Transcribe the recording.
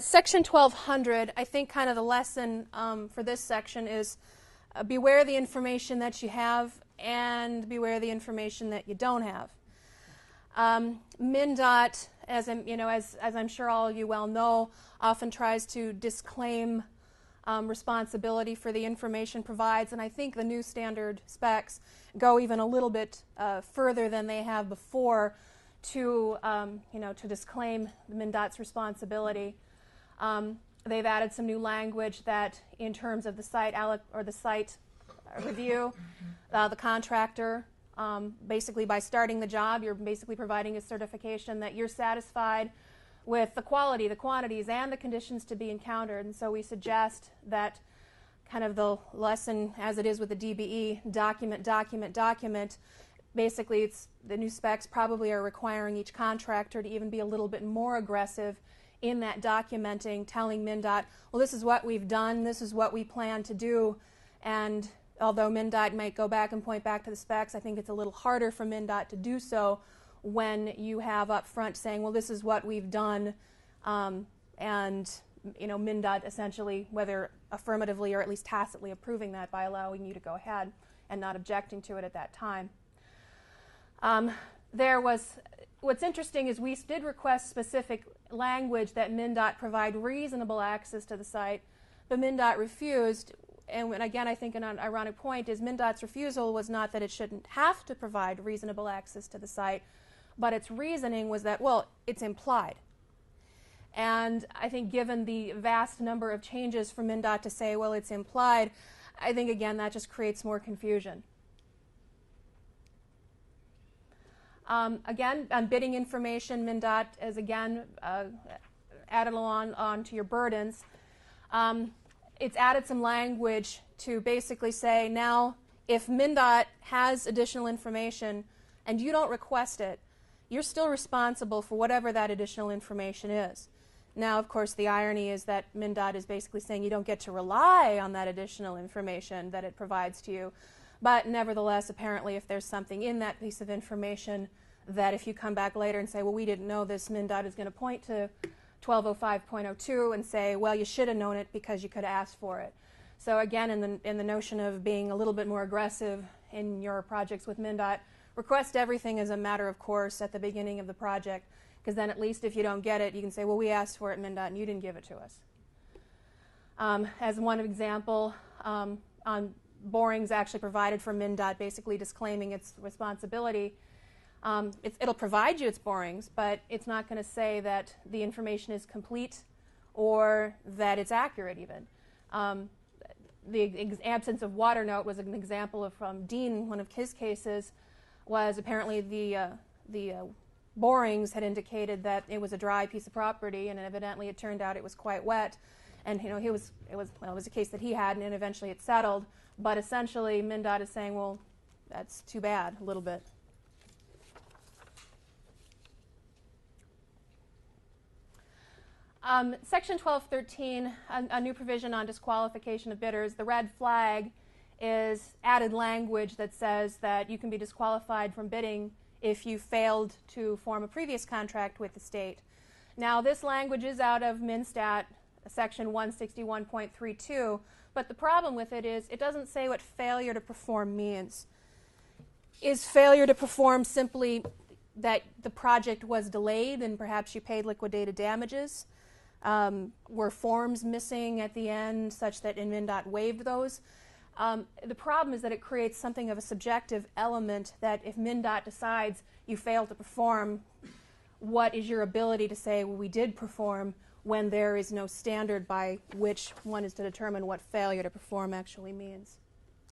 Section 1200, I think kind of the lesson for this section is beware the information that you have and beware the information that you don't have. MnDOT, as I'm sure all of you well know, often tries to disclaim responsibility for the information provides, and I think the new standard specs go even a little bit further than they have before to disclaim MnDOT's responsibility. They've added some new language that, in terms of the site review, the contractor, basically by starting the job, you're basically providing a certification that you're satisfied with the quality, the quantities, and the conditions to be encountered. And so we suggest that kind of the lesson, as it is with the DBE, document, document, document. Basically, the new specs probably are requiring each contractor to even be a little bit more aggressive in that documenting, telling MnDOT, well, this is what we've done, this is what we plan to do. And although MnDOT might go back and point back to the specs, I think it's a little harder for MnDOT to do so when you have up front saying, well, this is what we've done, and MnDOT essentially, whether affirmatively or at least tacitly approving that by allowing you to go ahead and not objecting to it at that time. What's interesting is we did request specific language that MnDOT provide reasonable access to the site, but MnDOT refused. And again, I think an ironic point is MnDOT's refusal was not that it shouldn't have to provide reasonable access to the site, but its reasoning was that, well, it's implied. And I think given the vast number of changes from MnDOT to say, well, it's implied, I think, again, that just creates more confusion. Again, on bidding information, MnDOT is again added on to your burdens. It's added some language to basically say, now, if MnDOT has additional information and you don't request it, you're still responsible for whatever that additional information is. Now, of course, the irony is that MnDOT is basically saying you don't get to rely on that additional information that it provides to you. But nevertheless, apparently, if there's something in that piece of information that if you come back later and say, well, we didn't know this, MnDOT is going to point to 1205.02 and say, well, you should have known it because you could have asked for it. So again, in the notion of being a little bit more aggressive in your projects with MnDOT, request everything as a matter of course at the beginning of the project, because then at least if you don't get it, you can say, well, we asked for it, MnDOT, and you didn't give it to us. As one example, on borings actually provided for MnDOT, basically disclaiming its responsibility. It'll provide you its borings, but it's not going to say that the information is complete or that it's accurate even. The absence of water note was an example from Dean. One of his cases was apparently the borings had indicated that it was a dry piece of property, and evidently it turned out it was quite wet. And it was a case that he had, and eventually it settled. But essentially, MnDOT is saying, well, that's too bad, a little bit. Section 1213, a new provision on disqualification of bidders. The red flag is added language that says that you can be disqualified from bidding if you failed to form a previous contract with the state. Now, this language is out of MnStat section 161.32, but the problem with it is it doesn't say what failure to perform means. Is failure to perform simply that the project was delayed and perhaps you paid liquidated damages? Were forms missing at the end such that MnDOT waived those? The problem is that it creates something of a subjective element that if MnDOT decides you failed to perform, what is your ability to say, well, we did perform, when there is no standard by which one is to determine what failure to perform actually means?